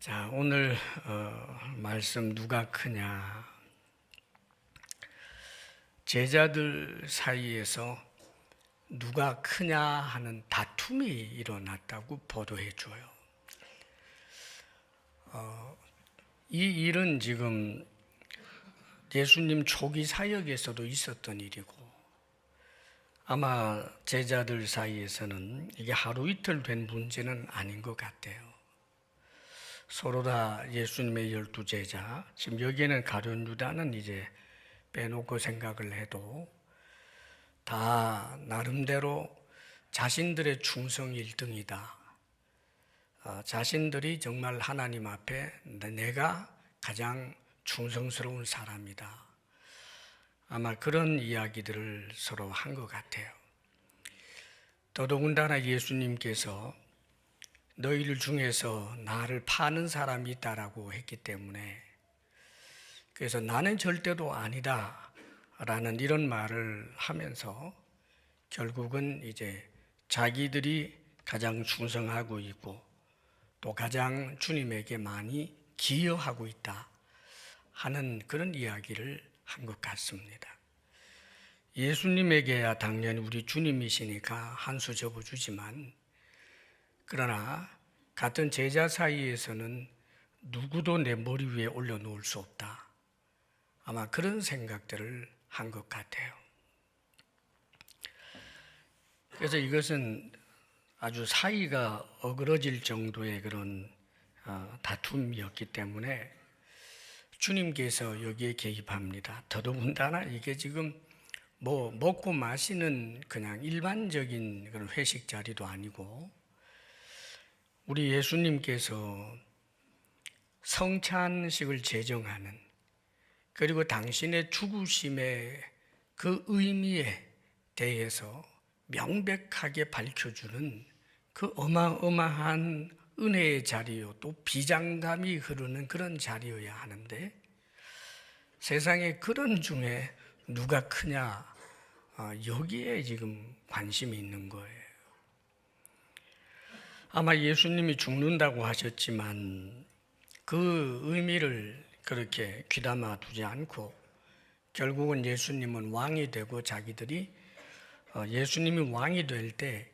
자, 오늘 말씀 누가 크냐? 제자들 사이에서 누가 크냐 하는 다툼이 일어났다고 보도해 줘요. 이 일은 지금 예수님 초기 사역에서도 있었던 일이고, 아마 제자들 사이에서는 이게 하루 이틀 된 문제는 아닌 것 같아요. 서로 다 예수님의 12제자, 지금 여기에는 가룟 유다는 이제 빼놓고 생각을 해도 다 나름대로 자신들의 충성 1등이다. 자신들이 정말 하나님 앞에 내가 가장 충성스러운 사람이다. 아마 그런 이야기들을 서로 한 것 같아요. 더더군다나 예수님께서 너희들 중에서 나를 파는 사람이 있다라고 했기 때문에, 그래서 나는 절대로 아니다 라는 이런 말을 하면서 결국은 이제 자기들이 가장 충성하고 있고 또 가장 주님에게 많이 기여하고 있다 하는 그런 이야기를 한 것 같습니다. 예수님에게야 당연히 우리 주님이시니까 한 수 접어주지만, 그러나 같은 제자 사이에서는 누구도 내 머리 위에 올려놓을 수 없다. 아마 그런 생각들을 한 것 같아요. 그래서 이것은 아주 사이가 어그러질 정도의 그런 다툼이었기 때문에 주님께서 여기에 개입합니다. 더더군다나 이게 지금 뭐 먹고 마시는 그냥 일반적인 그런 회식 자리도 아니고, 우리 예수님께서 성찬식을 제정하는, 그리고 당신의 죽으심의 그 의미에 대해서 명백하게 밝혀주는 그 어마어마한 은혜의 자리요, 또 비장감이 흐르는 그런 자리여야 하는데, 세상에 그런 중에 누가 크냐, 여기에 지금 관심이 있는 거예요. 아마 예수님이 죽는다고 하셨지만 그 의미를 그렇게 귀담아 두지 않고 결국은 예수님은 왕이 되고, 자기들이 예수님이 왕이 될 때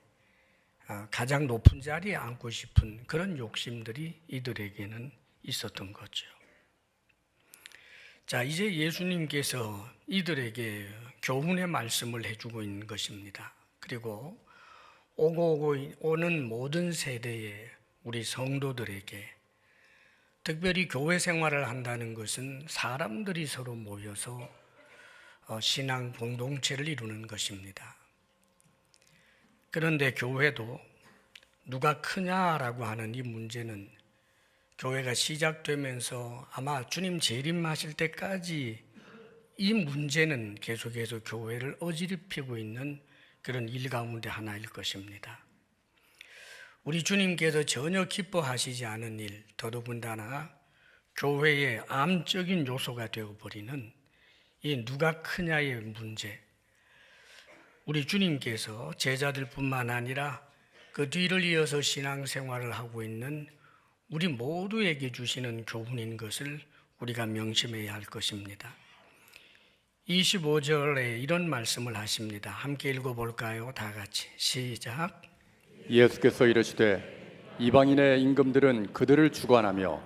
가장 높은 자리에 앉고 싶은 그런 욕심들이 이들에게는 있었던 거죠. 자, 이제 예수님께서 이들에게 교훈의 말씀을 해주고 있는 것입니다. 그리고 오는 모든 세대의 우리 성도들에게, 특별히 교회 생활을 한다는 것은 사람들이 서로 모여서 신앙 공동체를 이루는 것입니다. 그런데 교회도 누가 크냐라고 하는 이 문제는 교회가 시작되면서 아마 주님 재림하실 때까지 이 문제는 계속해서 교회를 어지럽히고 있는 그런 일 가운데 하나일 것입니다. 우리 주님께서 전혀 기뻐하시지 않은 일, 더더군다나 교회의 암적인 요소가 되어버리는 이 누가 크냐의 문제, 우리 주님께서 제자들뿐만 아니라 그 뒤를 이어서 신앙생활을 하고 있는 우리 모두에게 주시는 교훈인 것을 우리가 명심해야 할 것입니다. 25절에 이런 말씀을 하십니다. 함께 읽어볼까요? 다 같이 시작. 예수께서 이르시되 이방인의 임금들은 그들을 주관하며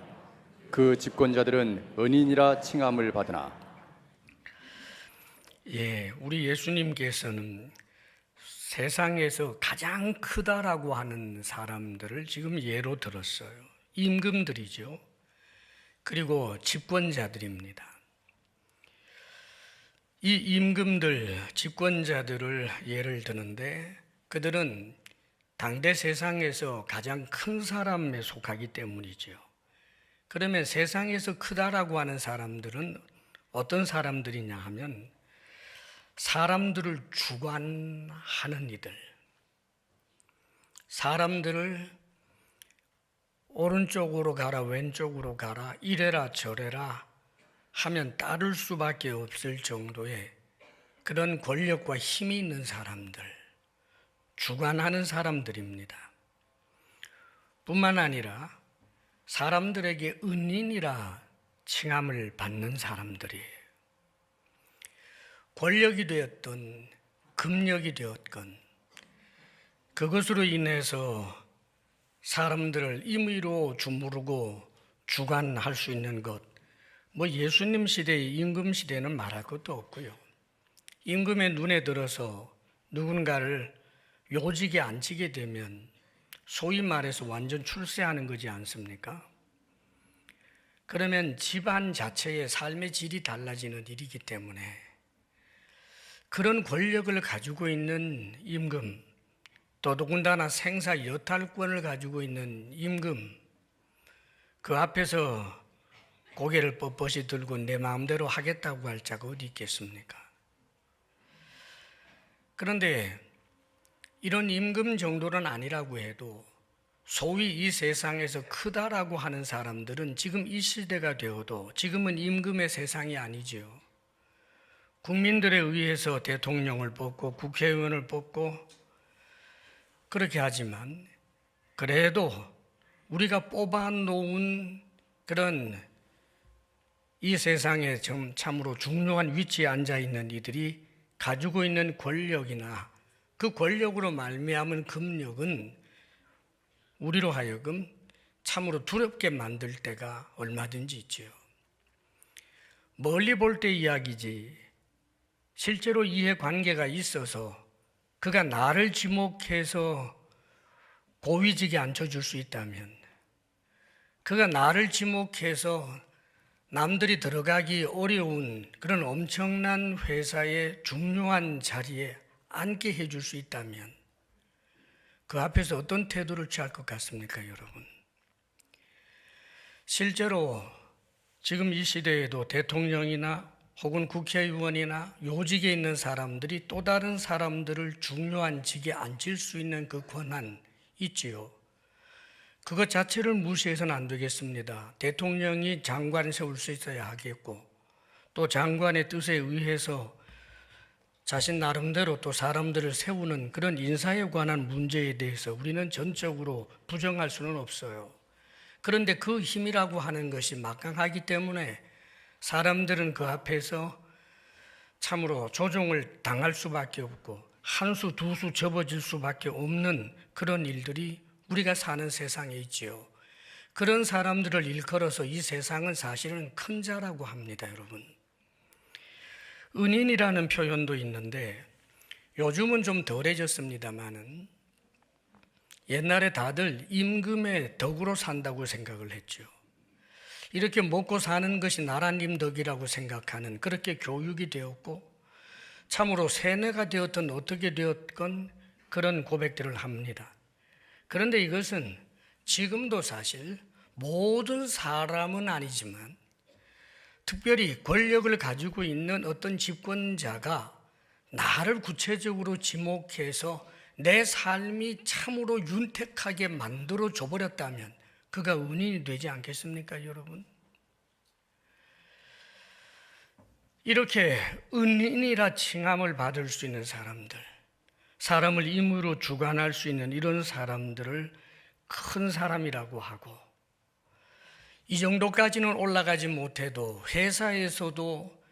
그 집권자들은 은인이라 칭함을 받으나. 우리 예수님께서는 세상에서 가장 크다라고 하는 사람들을 지금 예로 들었어요. 임금들이죠. 그리고 집권자들입니다. 이 임금들, 집권자들을 예를 드는데, 그들은 당대 세상에서 가장 큰 사람에 속하기 때문이죠. 그러면 세상에서 크다라고 하는 사람들은 어떤 사람들이냐 하면 사람들을 주관하는 이들, 사람들을 오른쪽으로 가라 왼쪽으로 가라 이래라 저래라 하면 따를 수밖에 없을 정도의 그런 권력과 힘이 있는 사람들, 주관하는 사람들입니다. 뿐만 아니라 사람들에게 은인이라 칭함을 받는 사람들이에요. 권력이 되었든 금력이 되었건 그것으로 인해서 사람들을 임의로 주무르고 주관할 수 있는 것, 뭐 예수님 시대의 임금 시대는 말할 것도 없고요. 임금의 눈에 들어서 누군가를 요직에 앉히게 되면 소위 말해서 완전 출세하는 거지 않습니까? 그러면 집안 자체의 삶의 질이 달라지는 일이기 때문에 그런 권력을 가지고 있는 임금, 또 더군다나 생사 여탈권을 가지고 있는 임금, 그 앞에서 고개를 뻣뻣이 들고 내 마음대로 하겠다고 할 자가 어디 있겠습니까? 그런데 이런 임금 정도는 아니라고 해도 소위 이 세상에서 크다라고 하는 사람들은 지금 이 시대가 되어도 지금은 임금의 세상이 아니지요. 국민들에 의해서 대통령을 뽑고 국회의원을 뽑고 그렇게 하지만 그래도 우리가 뽑아놓은 그런 이 세상에 참으로 중요한 위치에 앉아있는 이들이 가지고 있는 권력이나 그 권력으로 말미암은 금력은 우리로 하여금 참으로 두렵게 만들 때가 얼마든지 있지요. 멀리 볼 때 이야기지 실제로 이해관계가 있어서 그가 나를 지목해서 고위직에 앉혀줄 수 있다면, 그가 나를 지목해서 남들이 들어가기 어려운 그런 엄청난 회사의 중요한 자리에 앉게 해줄 수 있다면 그 앞에서 어떤 태도를 취할 것 같습니까, 여러분? 실제로 지금 이 시대에도 대통령이나 혹은 국회의원이나 요직에 있는 사람들이 또 다른 사람들을 중요한 직에 앉힐 수 있는 그 권한 있지요. 그것 자체를 무시해서는 안 되겠습니다. 대통령이 장관 세울 수 있어야 하겠고 또 장관의 뜻에 의해서 자신 나름대로 또 사람들을 세우는 그런 인사에 관한 문제에 대해서 우리는 전적으로 부정할 수는 없어요. 그런데 그 힘이라고 하는 것이 막강하기 때문에 사람들은 그 앞에서 참으로 조종을 당할 수밖에 없고 한 수 두 수 접어질 수밖에 없는 그런 일들이 우리가 사는 세상에 있지요. 그런 사람들을 일컬어서 이 세상은 사실은 큰 자라고 합니다, 여러분. 은인이라는 표현도 있는데 요즘은 좀 덜해졌습니다만은 옛날에 다들 임금의 덕으로 산다고 생각을 했죠. 이렇게 먹고 사는 것이 나라님 덕이라고 생각하는 그렇게 교육이 되었고 참으로 세뇌가 되었든 어떻게 되었건 그런 고백들을 합니다. 그런데 이것은 지금도 사실 모든 사람은 아니지만 특별히 권력을 가지고 있는 어떤 집권자가 나를 구체적으로 지목해서 내 삶이 참으로 윤택하게 만들어 줘버렸다면 그가 은인이 되지 않겠습니까, 여러분? 이렇게 은인이라 칭함을 받을 수 있는 사람들, 사람을 임의로 주관할 수 있는 이런 사람들을 큰 사람이라고 하고 이 정도까지는 올라가지 못해도 회사에서도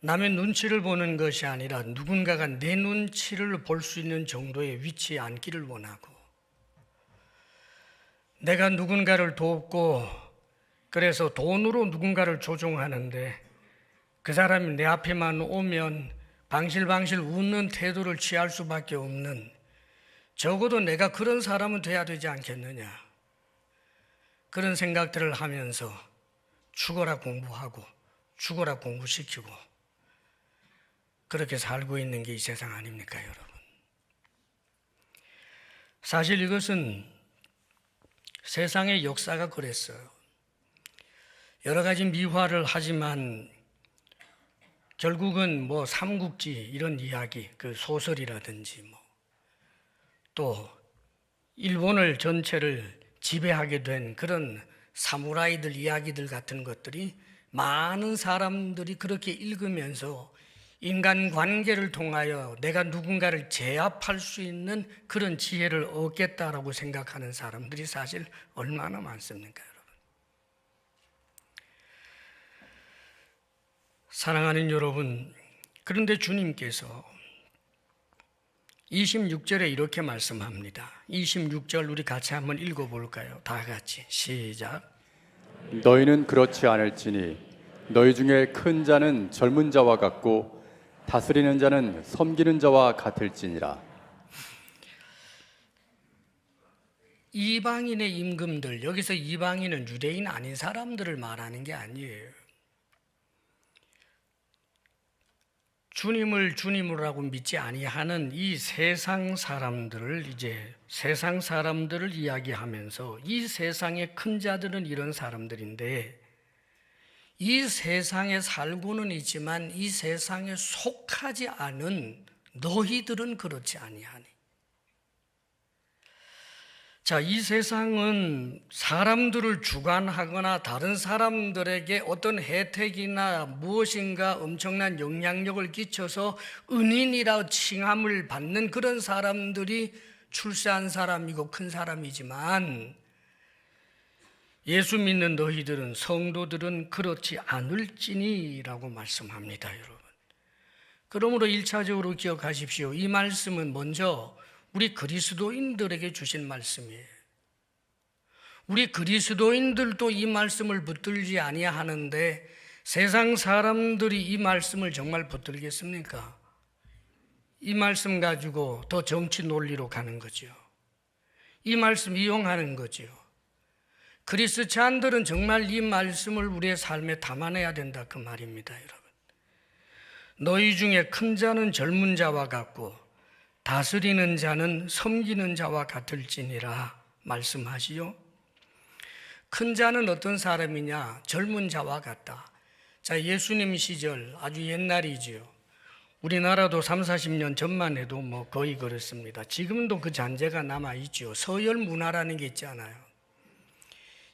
남의 눈치를 보는 것이 아니라 누군가가 내 눈치를 볼 수 있는 정도의 위치에 앉기를 원하고 내가 누군가를 돕고 그래서 돈으로 누군가를 조종하는데 그 사람이 내 앞에만 오면 방실방실 웃는 태도를 취할 수밖에 없는 적어도 내가 그런 사람은 돼야 되지 않겠느냐 그런 생각들을 하면서 죽어라 공부하고 죽어라 공부시키고 그렇게 살고 있는 게 이 세상 아닙니까, 여러분? 사실 이것은 세상의 역사가 그랬어요. 여러 가지 미화를 하지만 결국은 뭐 삼국지 이런 이야기, 그 소설이라든지 또 일본을 전체를 지배하게 된 그런 사무라이들 이야기들 같은 것들이 많은 사람들이 그렇게 읽으면서 인간관계를 통하여 내가 누군가를 제압할 수 있는 그런 지혜를 얻겠다라고 생각하는 사람들이 사실 얼마나 많습니까, 여러분? 사랑하는 여러분, 그런데 주님께서 26절에 이렇게 말씀합니다. 26절 우리 같이 한번 읽어볼까요? 다 같이 시작. 너희는 그렇지 않을지니 너희 중에 큰 자는 젊은 자와 같고 다스리는 자는 섬기는 자와 같을지니라. 이방인의 임금들, 여기서 이방인은 유대인 아닌 사람들을 말하는 게 아니에요. 주님을 주님으로 하고 믿지 아니하는 이 세상 사람들을 세상 사람들을 이야기하면서 이 세상의 큰 자들은 이런 사람들인데 이 세상에 살고는 있지만 이 세상에 속하지 않은 너희들은 그렇지 아니하니. 자, 이 세상은 사람들을 주관하거나 다른 사람들에게 어떤 혜택이나 무엇인가 엄청난 영향력을 끼쳐서 은인이라 칭함을 받는 그런 사람들이 출세한 사람이고 큰 사람이지만 예수 믿는 너희들은, 성도들은 그렇지 않을지니라고 말씀합니다, 여러분. 그러므로 1차적으로 기억하십시오. 이 말씀은 먼저 우리 그리스도인들에게 주신 말씀이에요. 우리 그리스도인들도 이 말씀을 붙들지 아니하는데 세상 사람들이 이 말씀을 정말 붙들겠습니까? 이 말씀 가지고 더 정치 논리로 가는 거죠. 이 말씀 이용하는 거죠. 그리스찬들은 정말 이 말씀을 우리의 삶에 담아내야 된다 그 말입니다, 여러분. 너희 중에 큰 자는 젊은 자와 같고 다스리는 자는 섬기는 자와 같을지니라 말씀하시오. 큰 자는 어떤 사람이냐? 젊은 자와 같다. 자, 예수님 시절 아주 옛날이지요. 우리나라도 30-40년 전만 해도 거의 그렇습니다. 지금도 그 잔재가 남아있죠. 서열 문화라는 게 있잖아요.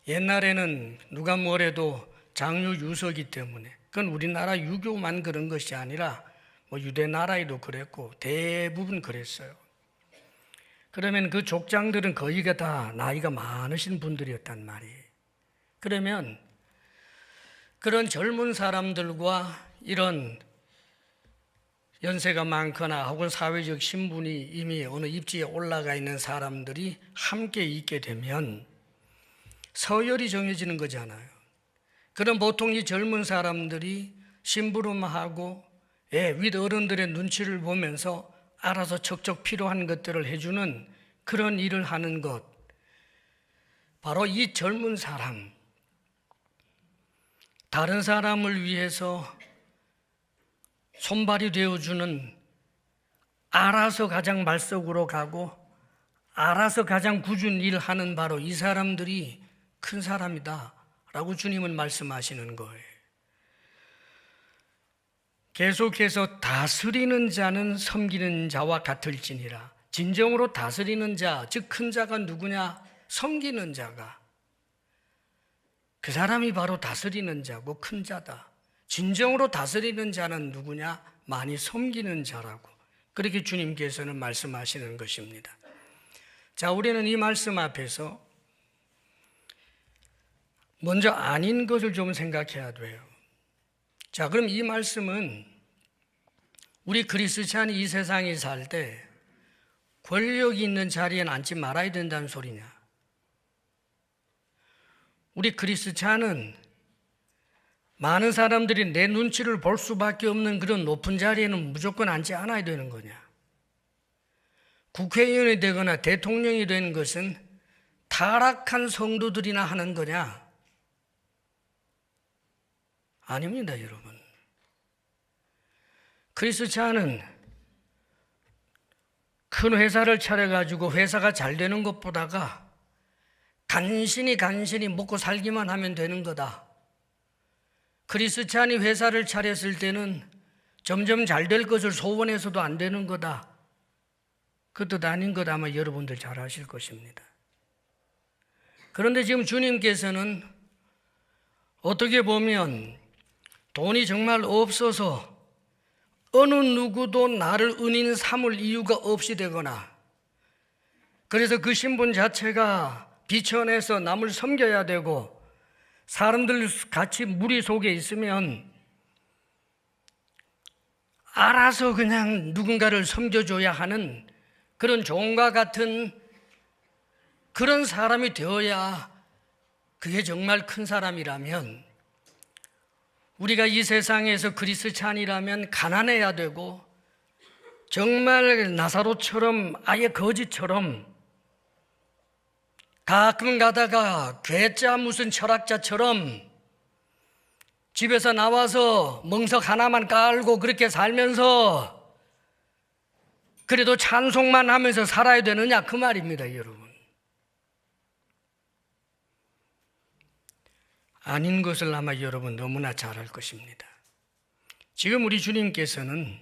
옛날에는 누가 뭐래도 장유 유서기 때문에, 그건 우리나라 유교만 그런 것이 아니라 유대 나라에도 그랬고 대부분 그랬어요. 그러면 그 족장들은 거의가 다 나이가 많으신 분들이었단 말이에요. 그러면 그런 젊은 사람들과 이런 연세가 많거나 혹은 사회적 신분이 이미 어느 입지에 올라가 있는 사람들이 함께 있게 되면 서열이 정해지는 거잖아요. 그럼 보통 이 젊은 사람들이 심부름하고 윗 어른들의 눈치를 보면서 알아서 척척 필요한 것들을 해주는 그런 일을 하는 것, 바로 이 젊은 사람, 다른 사람을 위해서 손발이 되어주는, 알아서 가장 말석으로 가고 알아서 가장 굳은 일을 하는 바로 이 사람들이 큰 사람이다 라고 주님은 말씀하시는 거예요. 계속해서 다스리는 자는 섬기는 자와 같을지니라. 진정으로 다스리는 자, 즉 큰 자가 누구냐? 섬기는 자가. 그 사람이 바로 다스리는 자고 큰 자다. 진정으로 다스리는 자는 누구냐? 많이 섬기는 자라고. 그렇게 주님께서는 말씀하시는 것입니다. 자, 우리는 이 말씀 앞에서 먼저 아닌 것을 좀 생각해야 돼요. 자, 그럼 이 말씀은 우리 그리스찬이 이 세상에 살 때 권력이 있는 자리에 앉지 말아야 된다는 소리냐? 우리 그리스찬은 많은 사람들이 내 눈치를 볼 수밖에 없는 그런 높은 자리에는 무조건 앉지 않아야 되는 거냐? 국회의원이 되거나 대통령이 되는 것은 타락한 성도들이나 하는 거냐? 아닙니다, 여러분. 그리스찬은 큰 회사를 차려가지고 회사가 잘 되는 것보다가 간신히 먹고 살기만 하면 되는 거다. 그리스찬이 회사를 차렸을 때는 점점 잘 될 것을 소원해서도 안 되는 거다. 그 뜻 아닌 것 아마 여러분들 잘 아실 것입니다. 그런데 지금 주님께서는 어떻게 보면 돈이 정말 없어서 어느 누구도 나를 은인 삼을 이유가 없이 되거나, 그래서 그 신분 자체가 비천해서 남을 섬겨야 되고 사람들 같이 무리 속에 있으면 알아서 그냥 누군가를 섬겨줘야 하는 그런 종과 같은 그런 사람이 되어야 그게 정말 큰 사람이라면, 우리가 이 세상에서 그리스찬이라면 가난해야 되고 정말 나사로처럼 아예 거지처럼 가끔 가다가 괴짜 무슨 철학자처럼 집에서 나와서 멍석 하나만 깔고 그렇게 살면서 그래도 찬송만 하면서 살아야 되느냐 그 말입니다, 여러분. 아닌 것을 아마 여러분 너무나 잘 알 것입니다. 지금 우리 주님께서는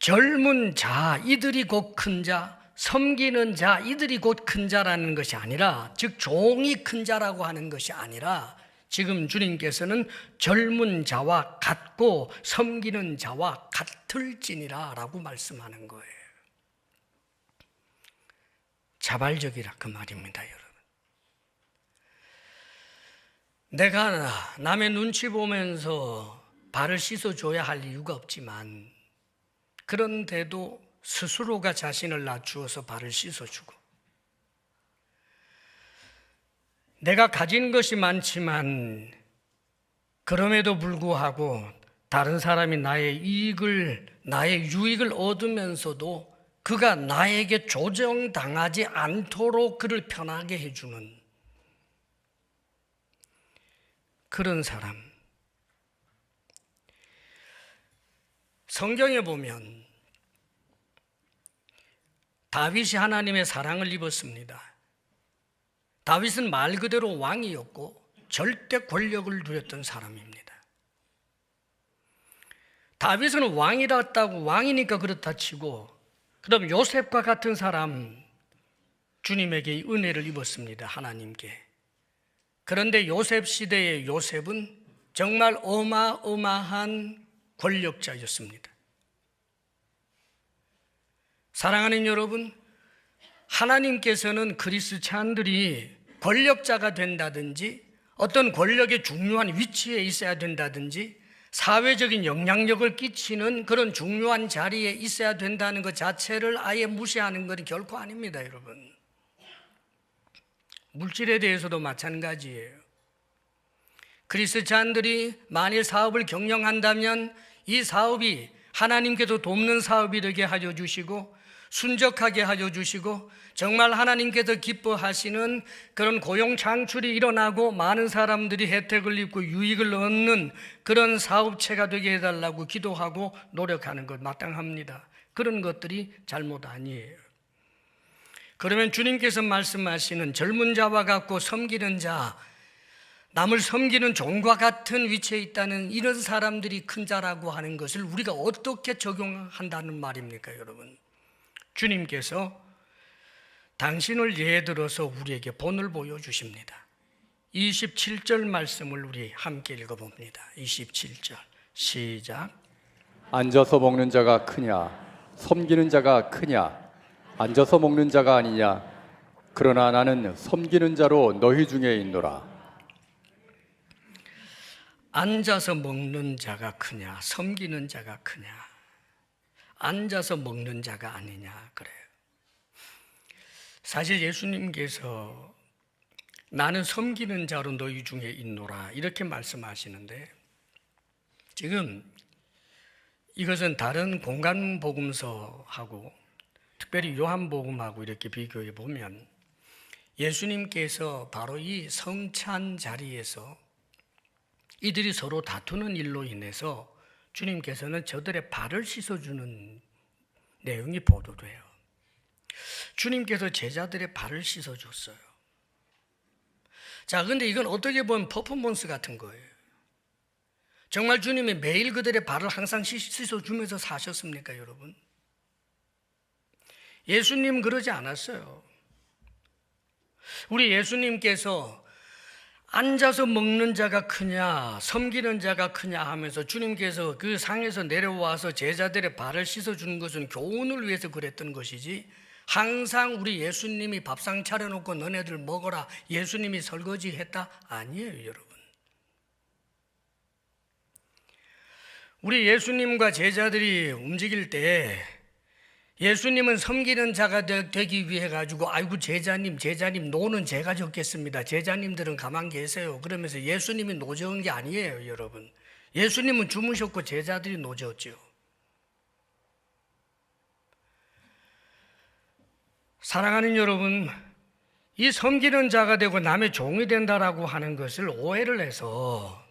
젊은 자, 이들이 곧 큰 자, 섬기는 자, 이들이 곧 큰 자라는 것이 아니라, 즉 종이 큰 자라고 하는 것이 아니라, 지금 주님께서는 젊은 자와 같고 섬기는 자와 같을지니라 라고 말씀하는 거예요. 자발적이라 그 말입니다, 여러분. 내가 남의 눈치 보면서 발을 씻어줘야 할 이유가 없지만, 그런데도 스스로가 자신을 낮추어서 발을 씻어주고, 내가 가진 것이 많지만 그럼에도 불구하고 다른 사람이 나의 유익을 얻으면서도 그가 나에게 조정당하지 않도록 그를 편하게 해주는 그런 사람. 성경에 보면 다윗이 하나님의 사랑을 입었습니다. 다윗은 말 그대로 왕이었고 절대 권력을 누렸던 사람입니다. 다윗은 왕이었다고, 왕이니까 그렇다 치고, 그다음 요셉과 같은 사람, 주님에게 은혜를 입었습니다, 하나님께. 그런데 요셉 시대의 요셉은 정말 어마어마한 권력자였습니다. 사랑하는 여러분, 하나님께서는 그리스찬들이 권력자가 된다든지 어떤 권력의 중요한 위치에 있어야 된다든지 사회적인 영향력을 끼치는 그런 중요한 자리에 있어야 된다는 것 자체를 아예 무시하는 것은 결코 아닙니다, 여러분. 물질에 대해서도 마찬가지예요. 그리스찬들이 만일 사업을 경영한다면 이 사업이 하나님께서 돕는 사업이 되게 하여 주시고 순적하게 하여 주시고 정말 하나님께서 기뻐하시는 그런 고용 창출이 일어나고 많은 사람들이 혜택을 입고 유익을 얻는 그런 사업체가 되게 해달라고 기도하고 노력하는 것 마땅합니다. 그런 것들이 잘못 아니에요. 그러면 주님께서 말씀하시는 젊은 자와 같고 섬기는 자, 남을 섬기는 종과 같은 위치에 있다는 이런 사람들이 큰 자라고 하는 것을 우리가 어떻게 적용한다는 말입니까, 여러분? 주님께서 당신을 예에 들어서 우리에게 본을 보여주십니다. 27절 말씀을 우리 함께 읽어봅니다. 27절 시작. 앉아서 먹는 자가 크냐 섬기는 자가 크냐? 앉아서 먹는 자가 아니냐? 그러나 나는 섬기는 자로 너희 중에 있노라. 앉아서 먹는 자가 크냐 섬기는 자가 크냐? 앉아서 먹는 자가 아니냐 그래요. 사실 예수님께서 나는 섬기는 자로 너희 중에 있노라 이렇게 말씀하시는데, 지금 이것은 다른 공간 복음서하고 특별히 요한복음하고 이렇게 비교해 보면 예수님께서 바로 이 성찬 자리에서 이들이 서로 다투는 일로 인해서 주님께서는 저들의 발을 씻어주는 내용이 보도돼요. 주님께서 제자들의 발을 씻어줬어요. 자, 근데 이건 어떻게 보면 퍼포먼스 같은 거예요. 정말 주님이 매일 그들의 발을 항상 씻어주면서 사셨습니까, 여러분? 예수님 그러지 않았어요. 우리 예수님께서 앉아서 먹는 자가 크냐 섬기는 자가 크냐 하면서 주님께서 그 상에서 내려와서 제자들의 발을 씻어주는 것은 교훈을 위해서 그랬던 것이지, 항상 우리 예수님이 밥상 차려놓고 너네들 먹어라 예수님이 설거지 했다? 아니에요, 여러분. 우리 예수님과 제자들이 움직일 때 예수님은 섬기는 자가 되기 위해 가지고 아이고 제자님 노는 제가 적겠습니다. 제자님들은 가만 계세요. 그러면서 예수님이 노저은 게 아니에요, 여러분. 예수님은 주무셨고 제자들이 노저었죠. 사랑하는 여러분, 이 섬기는 자가 되고 남의 종이 된다라고 하는 것을 오해를 해서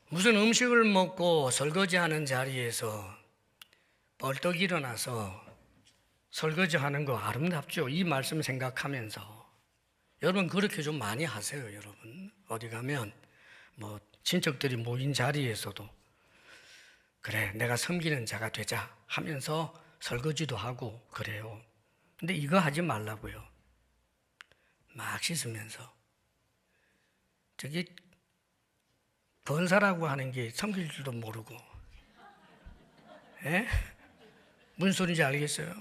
무슨 음식을 먹고 설거지하는 자리에서 벌떡 일어나서 설거지하는 거 아름답죠. 이 말씀 생각하면서 여러분 그렇게 좀 많이 하세요. 여러분 어디 가면 뭐 친척들이 모인 자리에서도 그래 내가 섬기는 자가 되자 하면서 설거지도 하고 그래요. 근데 이거 하지 말라고요. 막 씻으면서 저기 번사라고 하는 게 섬길 줄도 모르고, 예? 무슨 소리인지 알겠어요?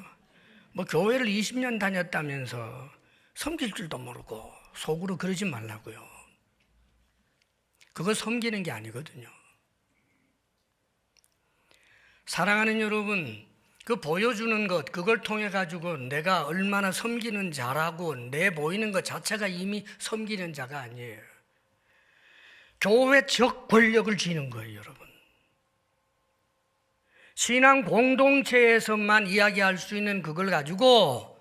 뭐 교회를 20년 다녔다면서 섬길 줄도 모르고 속으로 그러지 말라고요. 그거 섬기는 게 아니거든요. 사랑하는 여러분, 그 보여주는 것, 그걸 통해 가지고 내가 얼마나 섬기는 자라고 내 보이는 것 자체가 이미 섬기는 자가 아니에요. 교회적 권력을 쥐는 거예요, 여러분. 신앙 공동체에서만 이야기할 수 있는 그걸 가지고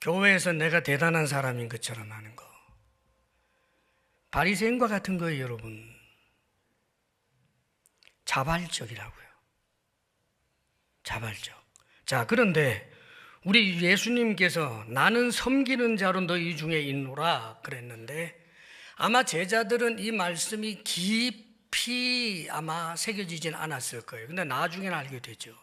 교회에서 내가 대단한 사람인 것처럼 하는 거. 바리새인과 같은 거예요, 여러분. 자발적이라고요. 자발적. 자, 그런데 우리 예수님께서 나는 섬기는 자로 너희 중에 있노라 그랬는데 아마 제자들은 이 말씀이 깊이 아마 새겨지진 않았을 거예요. 근데 나중에는 알게 되죠.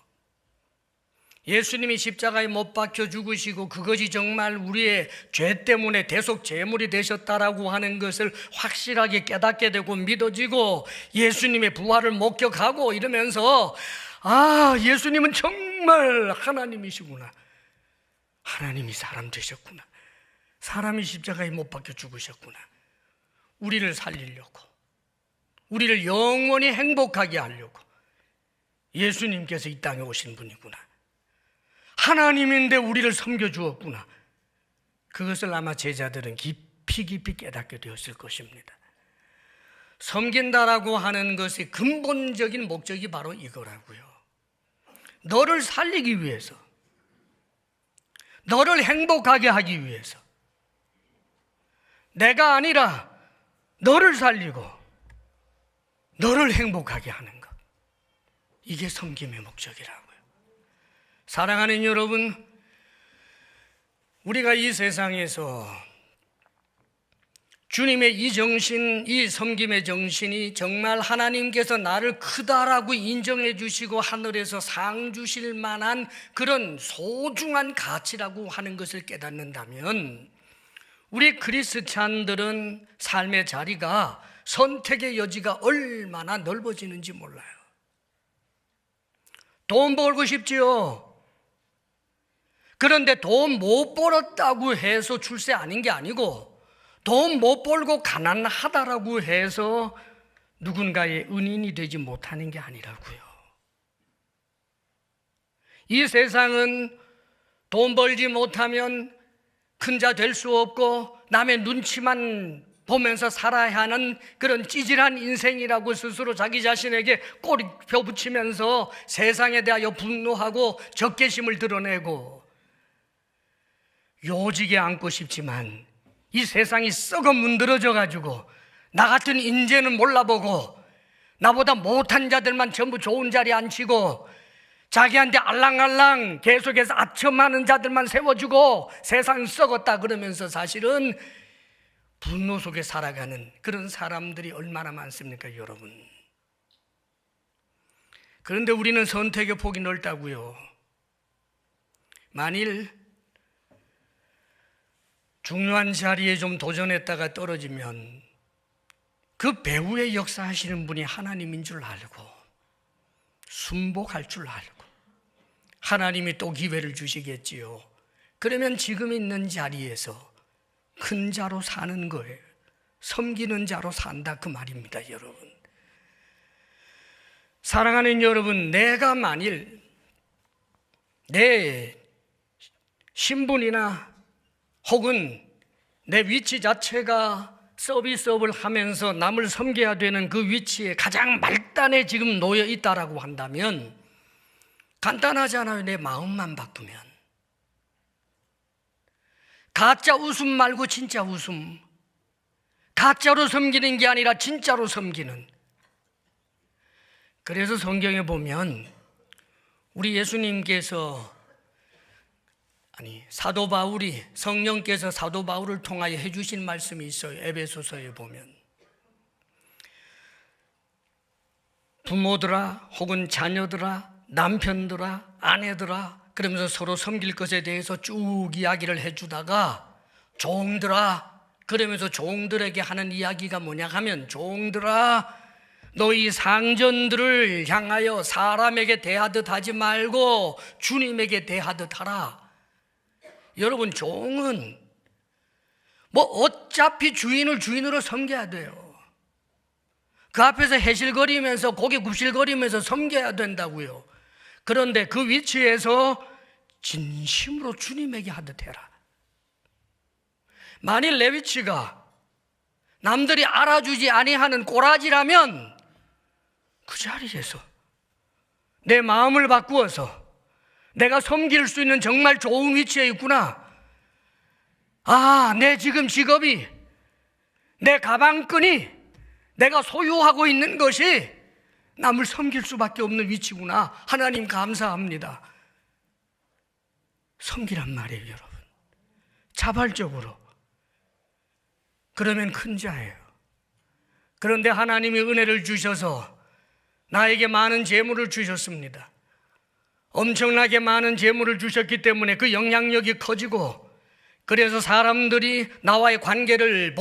예수님이 십자가에 못 박혀 죽으시고 그것이 정말 우리의 죄 때문에 대속 제물이 되셨다라고 하는 것을 확실하게 깨닫게 되고 믿어지고 예수님의 부활을 목격하고 이러면서 아, 예수님은 정말 하나님이시구나. 하나님이 사람 되셨구나. 사람이 십자가에 못 박혀 죽으셨구나. 우리를 살리려고, 우리를 영원히 행복하게 하려고 예수님께서 이 땅에 오신 분이구나. 하나님인데 우리를 섬겨주었구나. 그것을 아마 제자들은 깊이 깨닫게 되었을 것입니다. 섬긴다라고 하는 것의 근본적인 목적이 바로 이거라고요. 너를 살리기 위해서, 너를 행복하게 하기 위해서, 내가 아니라 너를 살리고 너를 행복하게 하는 것, 이게 섬김의 목적이라고요. 사랑하는 여러분, 우리가 이 세상에서 주님의 이 정신, 이 섬김의 정신이 정말 하나님께서 나를 크다라고 인정해 주시고 하늘에서 상 주실 만한 그런 소중한 가치라고 하는 것을 깨닫는다면 우리 크리스찬들은 삶의 자리가 선택의 여지가 얼마나 넓어지는지 몰라요. 돈 벌고 싶지요. 그런데 돈 못 벌었다고 해서 출세 아닌 게 아니고 돈 못 벌고 가난하다라고 해서 누군가의 은인이 되지 못하는 게 아니라고요. 이 세상은 돈 벌지 못하면 큰 자 될 수 없고 남의 눈치만 보면서 살아야 하는 그런 찌질한 인생이라고 스스로 자기 자신에게 꼬리표 붙이면서 세상에 대하여 분노하고 적개심을 드러내고 요직에 앉고 싶지만 이 세상이 썩어 문드러져 가지고 나 같은 인재는 몰라보고 나보다 못한 자들만 전부 좋은 자리에 앉히고 자기한테 알랑알랑 계속해서 아첨하는 자들만 세워주고 세상 썩었다 그러면서 사실은 분노 속에 살아가는 그런 사람들이 얼마나 많습니까, 여러분? 그런데 우리는 선택의 폭이 넓다고요. 만일 중요한 자리에 좀 도전했다가 떨어지면 그 배후에 역사하시는 분이 하나님인 줄 알고 순복할 줄 알고 하나님이 또 기회를 주시겠지요. 그러면 지금 있는 자리에서 큰 자로 사는 거예요. 섬기는 자로 산다 그 말입니다, 여러분. 사랑하는 여러분, 내가 만일 내 신분이나 혹은 내 위치 자체가 서비스업을 하면서 남을 섬겨야 되는 그 위치에 가장 말단에 지금 놓여 있다라고 한다면 간단하잖아요. 내 마음만 바꾸면. 가짜 웃음 말고 진짜 웃음. 가짜로 섬기는 게 아니라 진짜로 섬기는. 그래서 성경에 보면 우리 예수님께서 사도 바울이 성령께서 사도 바울을 통하여 해주신 말씀이 있어요. 에베소서에 보면 부모들아 혹은 자녀들아 남편들아 아내들아 그러면서 서로 섬길 것에 대해서 쭉 이야기를 해주다가 종들아 그러면서 종들에게 하는 이야기가 뭐냐 하면 종들아 너희 상전들을 향하여 사람에게 대하듯 하지 말고 주님에게 대하듯 하라. 여러분, 종은 뭐 어차피 주인을 주인으로 섬겨야 돼요. 그 앞에서 해실거리면서 고개 굽실거리면서 섬겨야 된다고요. 그런데 그 위치에서 진심으로 주님에게 하듯 해라. 만일 내 위치가 남들이 알아주지 아니하는 꼬라지라면 그 자리에서 내 마음을 바꾸어서 내가 섬길 수 있는 정말 좋은 위치에 있구나. 아, 내 지금 직업이, 내 가방끈이 내가 소유하고 있는 것이 남을 섬길 수밖에 없는 위치구나. 하나님 감사합니다. 섬기란 말이에요, 여러분. 자발적으로. 그러면 큰 자예요. 그런데 하나님이 은혜를 주셔서 나에게 많은 재물을 주셨습니다. 엄청나게 많은 재물을 주셨기 때문에 그 영향력이 커지고 그래서 사람들이 나와의 관계를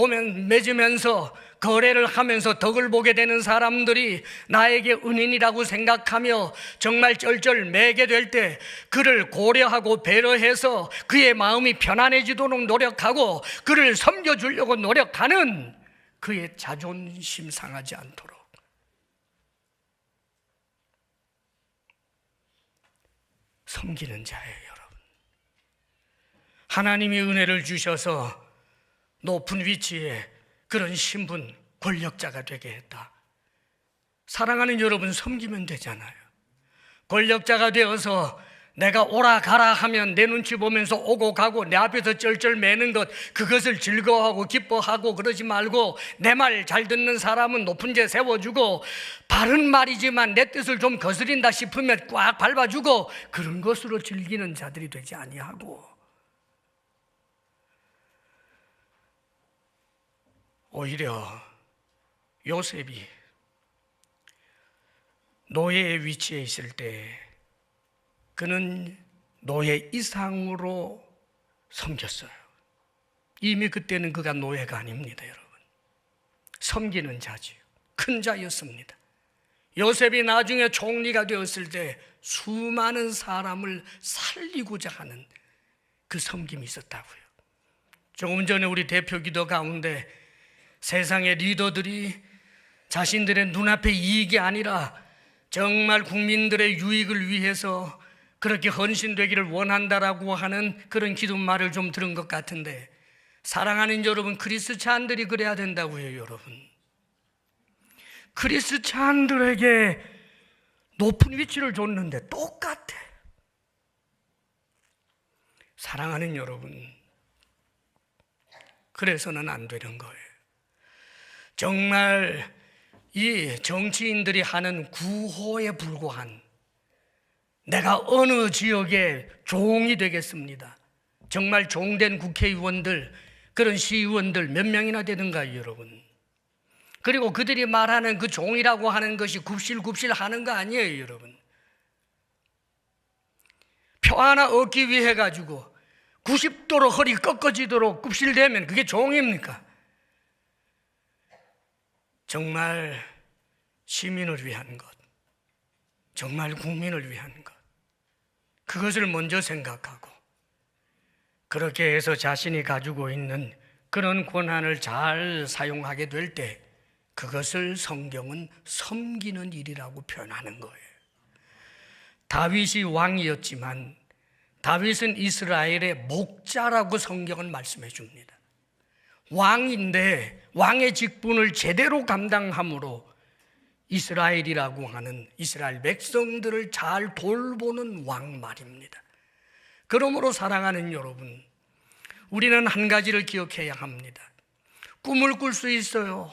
맺으면서 거래를 하면서 덕을 보게 되는 사람들이 나에게 은인이라고 생각하며 정말 쩔쩔 매게 될 때 그를 고려하고 배려해서 그의 마음이 편안해지도록 노력하고 그를 섬겨주려고 노력하는 그의 자존심 상하지 않도록 섬기는 자예요, 여러분. 하나님이 은혜를 주셔서 높은 위치에 그런 신분, 권력자가 되게 했다. 사랑하는 여러분, 섬기면 되잖아요. 권력자가 되어서 내가 오라 가라 하면 내 눈치 보면서 오고 가고 내 앞에서 쩔쩔 매는 것, 그것을 즐거워하고 기뻐하고 그러지 말고 내 말 잘 듣는 사람은 높은 데 세워주고 바른 말이지만 내 뜻을 좀 거스린다 싶으면 꽉 밟아주고 그런 것으로 즐기는 자들이 되지 아니하고 오히려 요셉이 노예의 위치에 있을 때 그는 노예 이상으로 섬겼어요. 이미 그때는 그가 노예가 아닙니다, 여러분. 섬기는 자지요. 큰 자였습니다. 요셉이 나중에 총리가 되었을 때 수많은 사람을 살리고자 하는 그 섬김이 있었다고요. 조금 전에 우리 대표 기도 가운데 세상의 리더들이 자신들의 눈앞의 이익이 아니라 정말 국민들의 유익을 위해서 그렇게 헌신되기를 원한다라고 하는 그런 기도말을 좀 들은 것 같은데 사랑하는 여러분, 크리스찬들이 그래야 된다고요, 여러분. 크리스찬들에게 높은 위치를 줬는데 똑같아. 사랑하는 여러분, 그래서는 안 되는 거예요. 정말 이 정치인들이 하는 구호에 불과한 내가 어느 지역의 종이 되겠습니다. 정말 종된 국회의원들, 그런 시의원들 몇 명이나 되는가요, 여러분? 그리고 그들이 말하는 그 종이라고 하는 것이 굽실굽실 하는 거 아니에요, 여러분. 표 하나 얻기 위해 가지고 90도로 허리 꺾어지도록 굽실대면 그게 종입니까? 정말 시민을 위한 것, 정말 국민을 위한 것, 그것을 먼저 생각하고 그렇게 해서 자신이 가지고 있는 그런 권한을 잘 사용하게 될 때 그것을 성경은 섬기는 일이라고 표현하는 거예요. 다윗이 왕이었지만 다윗은 이스라엘의 목자라고 성경은 말씀해 줍니다. 왕인데 왕의 직분을 제대로 감당함으로 이스라엘이라고 하는 이스라엘 백성들을 잘 돌보는 왕 말입니다. 그러므로 사랑하는 여러분, 우리는 한 가지를 기억해야 합니다. 꿈을 꿀 수 있어요.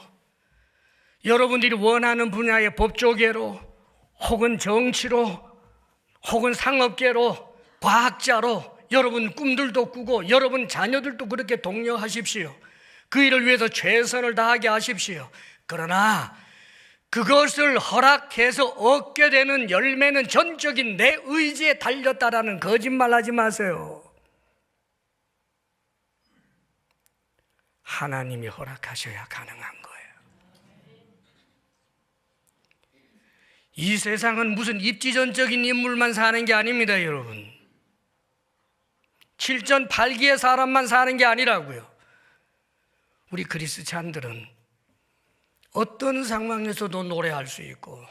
여러분들이 원하는 분야의 법조계로 혹은 정치로 혹은 상업계로 과학자로 여러분 꿈들도 꾸고 여러분 자녀들도 그렇게 독려하십시오. 그 일을 위해서 최선을 다하게 하십시오. 그러나 그것을 허락해서 얻게 되는 열매는 전적인 내 의지에 달렸다라는 거짓말하지 마세요. 하나님이 허락하셔야 가능한 거예요. 이 세상은 무슨 입지전적인 인물만 사는 게 아닙니다, 여러분. 7전8기의 사람만 사는 게 아니라고요. 우리 그리스찬들은 어떤 상황에서도 노래할 수 있고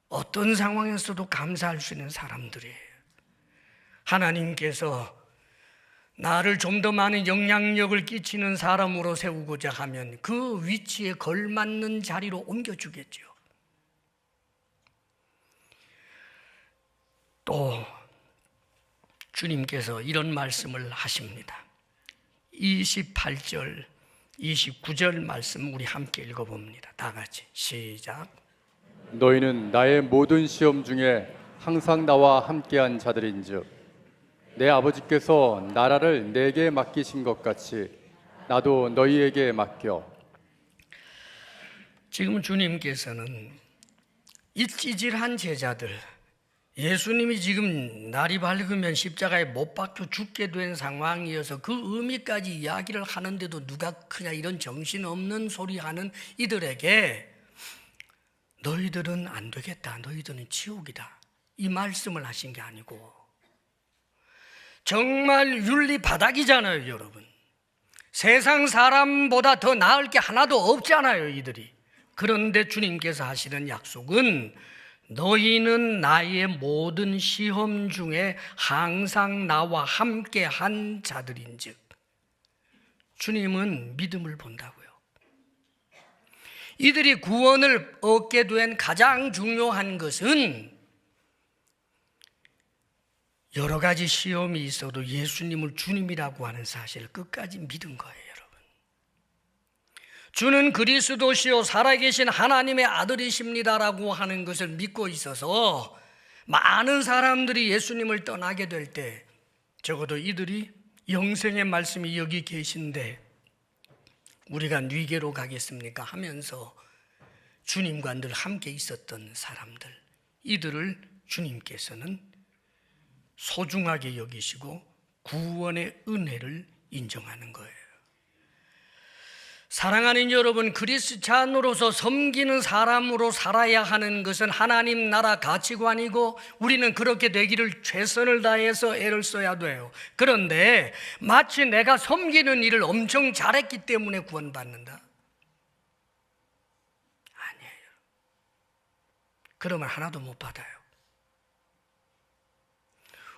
어떤 상황에서도 감사할 수 있는 사람들이에요. 하나님께서 나를 좀 더 많은 영향력을 끼치는 사람으로 세우고자 하면 그 위치에 걸맞는 자리로 옮겨주겠죠. 또 주님께서 이런 말씀을 하십니다. 28절, 29절 말씀 우리 함께 읽어봅니다. 다 같이 시작. 너희는 나의 모든 시험 중에 항상 나와 함께한 자들인즉 내 아버지께서 나라를 내게 맡기신 것 같이 나도 너희에게 맡겨. 지금 주님께서는 이 찌질한 제자들, 예수님이 지금 날이 밝으면 십자가에 못 박혀 죽게 된 상황이어서 그 의미까지 이야기를 하는데도 누가 크냐 이런 정신없는 소리하는 이들에게 너희들은 안 되겠다, 너희들은 지옥이다 이 말씀을 하신 게 아니고 정말 윤리 바닥이잖아요, 여러분. 세상 사람보다 더 나을 게 하나도 없잖아요, 이들이. 그런데 주님께서 하시는 약속은 너희는 나의 모든 시험 중에 항상 나와 함께 한 자들인즉. 주님은 믿음을 본다고요. 이들이 구원을 얻게 된 가장 중요한 것은 여러 가지 시험이 있어도 예수님을 주님이라고 하는 사실을 끝까지 믿은 거예요, 여러분. 주는 그리스도시요 살아계신 하나님의 아들이십니다라고 하는 것을 믿고 있어서 많은 사람들이 예수님을 떠나게 될 때 적어도 이들이 영생의 말씀이 여기 계신데 우리가 뉘게로 가겠습니까 하면서 주님과 늘 함께 있었던 사람들, 이들을 주님께서는 소중하게 여기시고 구원의 은혜를 인정하는 거예요. 사랑하는 여러분, 그리스찬으로서 섬기는 사람으로 살아야 하는 것은 하나님 나라 가치관이고 우리는 그렇게 되기를 최선을 다해서 애를 써야 돼요. 그런데 마치 내가 섬기는 일을 엄청 잘했기 때문에 구원받는다? 아니에요. 그러면 하나도 못 받아요.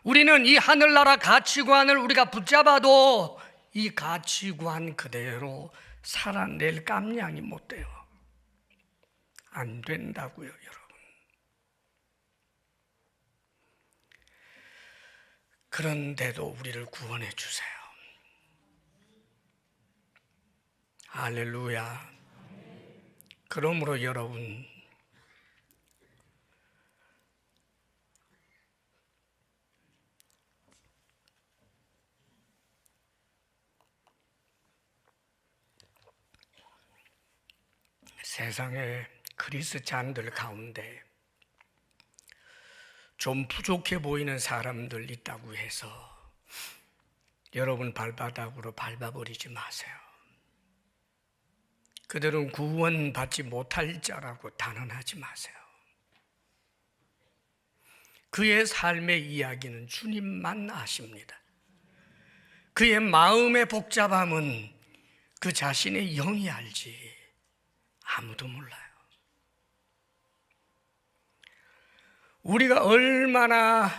우리는 이 하늘나라 가치관을 우리가 붙잡아도 이 가치관 그대로 살아낼 깜냥이 못 돼요. 안 된다고요, 여러분. 그런데도 우리를 구원해 주세요. 할렐루야. 그러므로 여러분, 세상의 그리스찬들 가운데 좀 부족해 보이는 사람들 있다고 해서 여러분 발바닥으로 밟아버리지 마세요. 그들은 구원받지 못할 자라고 단언하지 마세요. 그의 삶의 이야기는 주님만 아십니다. 그의 마음의 복잡함은 그 자신의 영이 알지 아무도 몰라요. 우리가 얼마나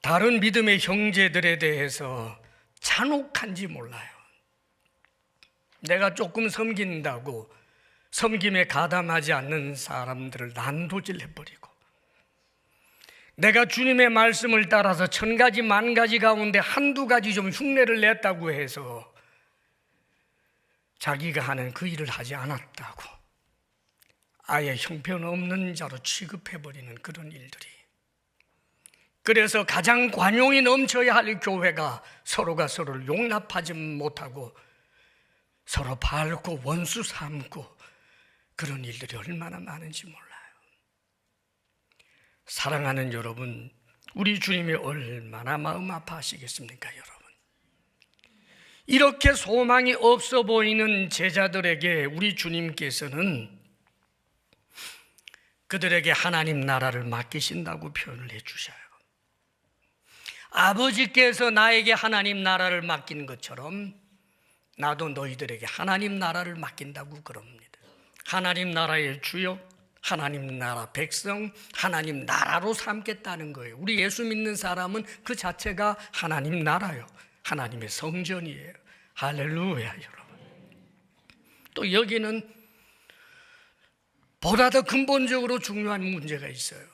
다른 믿음의 형제들에 대해서 잔혹한지 몰라요. 내가 조금 섬긴다고 섬김에 가담하지 않는 사람들을 난도질해버리고, 내가 주님의 말씀을 따라서 1000가지 만가지 가운데 한두 가지 좀 흉내를 냈다고 해서 자기가 하는 그 일을 하지 않았다고 아예 형편없는 자로 취급해버리는 그런 일들이, 그래서 가장 관용이 넘쳐야 할 교회가 서로가 서로를 용납하지 못하고 서로 밟고 원수 삼고 그런 일들이 얼마나 많은지 몰라요. 사랑하는 여러분, 우리 주님이 얼마나 마음 아파하시겠습니까, 여러분? 이렇게 소망이 없어 보이는 제자들에게 우리 주님께서는 그들에게 하나님 나라를 맡기신다고 표현을 해주셔요. 아버지께서 나에게 하나님 나라를 맡긴 것처럼 나도 너희들에게 하나님 나라를 맡긴다고 그럽니다. 하나님 나라의 주역, 하나님 나라 백성, 하나님 나라로 삼겠다는 거예요. 우리 예수 믿는 사람은 그 자체가 하나님 나라요, 하나님의 성전이에요. 할렐루야, 여러분. 또 여기는 보다 더 근본적으로 중요한 문제가 있어요.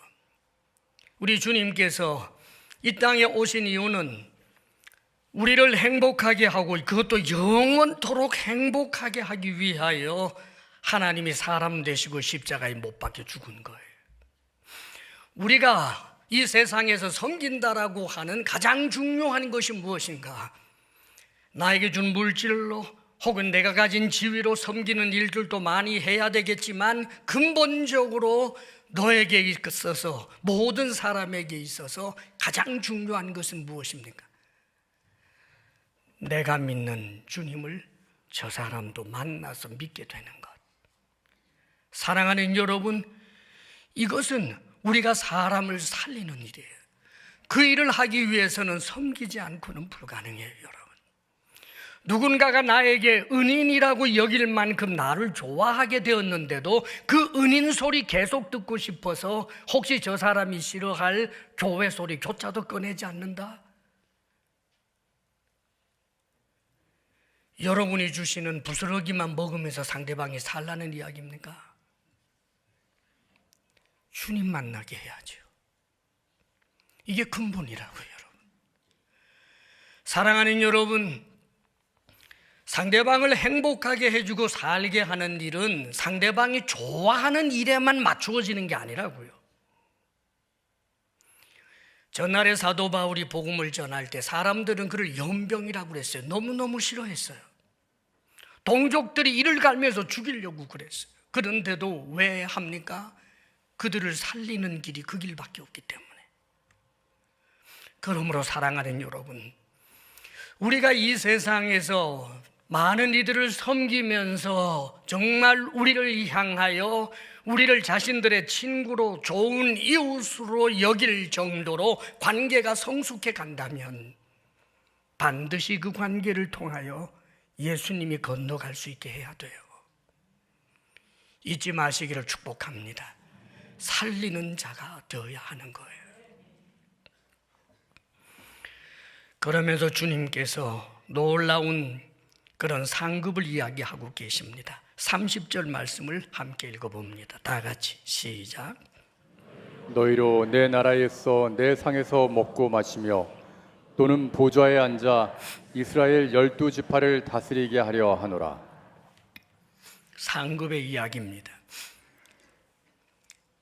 우리 주님께서 이 땅에 오신 이유는 우리를 행복하게 하고 그것도 영원토록 행복하게 하기 위하여 하나님이 사람 되시고 십자가에 못 박혀 죽은 거예요. 우리가 이 세상에서 섬긴다라고 하는 가장 중요한 것이 무엇인가? 나에게 준 물질로 혹은 내가 가진 지위로 섬기는 일들도 많이 해야 되겠지만, 근본적으로 너에게 있어서, 모든 사람에게 있어서 가장 중요한 것은 무엇입니까? 내가 믿는 주님을 저 사람도 만나서 믿게 되는 것. 사랑하는 여러분, 이것은 우리가 사람을 살리는 일이에요. 그 일을 하기 위해서는 섬기지 않고는 불가능해요, 여러분. 누군가가 나에게 은인이라고 여길 만큼 나를 좋아하게 되었는데도 그 은인 소리 계속 듣고 싶어서 혹시 저 사람이 싫어할 교회 소리조차도 꺼내지 않는다? 여러분이 주시는 부스러기만 먹으면서 상대방이 살라는 이야기입니까? 주님 만나게 해야죠. 이게 근본이라고요, 여러분. 사랑하는 여러분, 상대방을 행복하게 해주고 살게 하는 일은 상대방이 좋아하는 일에만 맞추어지는 게 아니라고요. 전날에 사도 바울이 복음을 전할 때 사람들은 그를 연병이라고 그랬어요. 너무너무 싫어했어요. 동족들이 이를 갈면서 죽이려고 그랬어요. 그런데도 왜 합니까? 그들을 살리는 길이 그 길밖에 없기 때문에. 그러므로 사랑하는 여러분, 우리가 이 세상에서 많은 이들을 섬기면서 정말 우리를 향하여 우리를 자신들의 친구로 좋은 이웃으로 여길 정도로 관계가 성숙해 간다면 반드시 그 관계를 통하여 예수님이 건너갈 수 있게 해야 돼요. 잊지 마시기를 축복합니다. 살리는 자가 되어야 하는 거예요. 그러면서 주님께서 놀라운 그런 상급을 이야기하고 계십니다. 30절 말씀을 함께 읽어봅니다. 다 같이 시작. 너희로 내 나라에서 내 상에서 먹고 마시며 또는 보좌에 앉아 이스라엘 12지파를 다스리게 하려 하노라. 상급의 이야기입니다.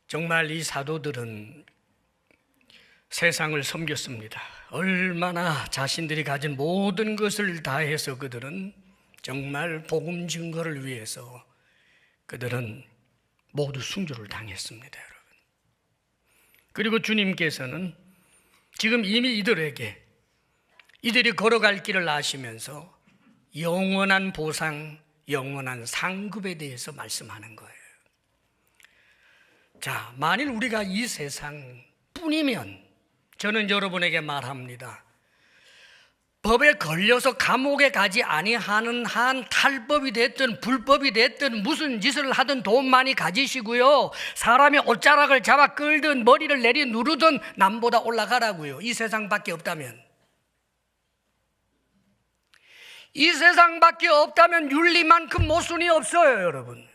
정말 이 사도들은 세상을 섬겼습니다. 얼마나 자신들이 가진 모든 것을 다해서 그들은 정말 복음 증거를 위해서 그들은 모두 순교를 당했습니다, 여러분. 그리고 주님께서는 지금 이미 이들이 걸어갈 길을 아시면서 영원한 보상, 영원한 상급에 대해서 말씀하는 거예요. 자, 만일 우리가 이 세상 뿐이면 저는 여러분에게 말합니다. 법에 걸려서 감옥에 가지 아니하는 한 탈법이 됐든 불법이 됐든 무슨 짓을 하든 돈 많이 가지시고요, 사람의 옷자락을 잡아 끌든 머리를 내리 누르든 남보다 올라가라고요. 이 세상밖에 없다면. 이 세상밖에 없다면 윤리만큼 모순이 없어요, 여러분.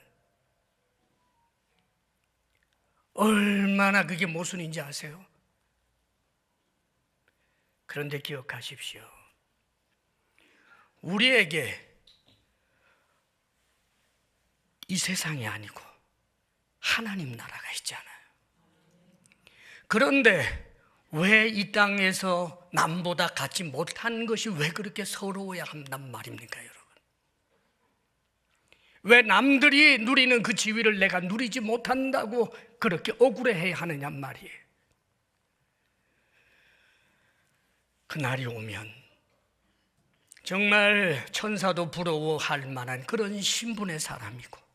얼마나 그게 모순인지 아세요? 그런데 기억하십시오. 우리에게 이 세상이 아니고 하나님 나라가 있잖아요. 그런데 왜 이 땅에서 남보다 갖지 못한 것이 왜 그렇게 서러워야 한단 말입니까, 여러분? 왜 남들이 누리는 그 지위를 내가 누리지 못한다고 그렇게 억울해해야 하느냐 말이에요. 그날이 오면 정말 천사도 부러워할 만한 그런 신분의 사람이고,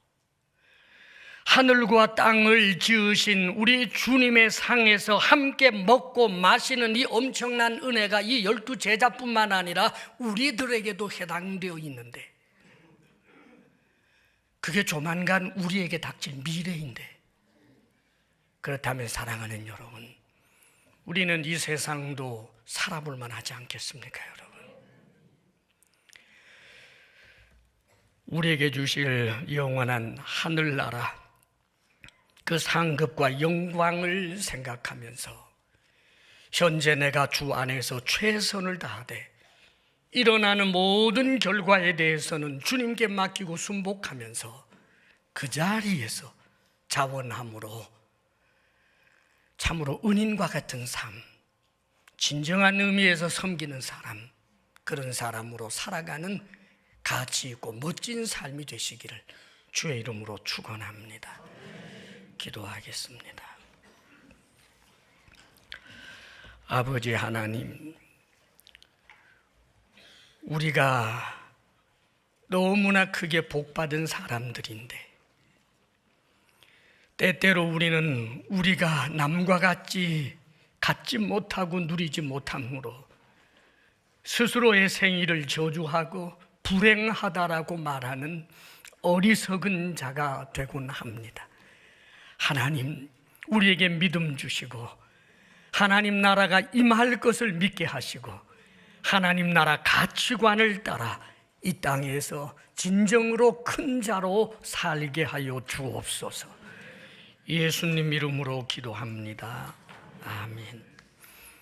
하늘과 땅을 지으신 우리 주님의 상에서 함께 먹고 마시는 이 엄청난 은혜가 이 12 제자뿐만 아니라 우리들에게도 해당되어 있는데, 그게 조만간 우리에게 닥칠 미래인데, 그렇다면 사랑하는 여러분, 우리는 이 세상도 살아볼 만하지 않겠습니까, 여러분? 우리에게 주실 영원한 하늘나라, 그 상급과 영광을 생각하면서 현재 내가 주 안에서 최선을 다하되 일어나는 모든 결과에 대해서는 주님께 맡기고 순복하면서 그 자리에서 자원함으로 참으로 은인과 같은 삶, 진정한 의미에서 섬기는 사람, 그런 사람으로 살아가는 가치 있고 멋진 삶이 되시기를 주의 이름으로 축원합니다. 기도하겠습니다. 아버지 하나님, 우리가 너무나 크게 복받은 사람들인데 때때로 우리는 우리가 남과 같지 갖지 못하고 누리지 못함으로 스스로의 생일을 저주하고 불행하다라고 말하는 어리석은 자가 되곤 합니다. 하나님, 우리에게 믿음 주시고 하나님 나라가 임할 것을 믿게 하시고 하나님 나라 가치관을 따라 이 땅에서 진정으로 큰 자로 살게 하여 주옵소서. 예수님 이름으로 기도합니다. 아멘.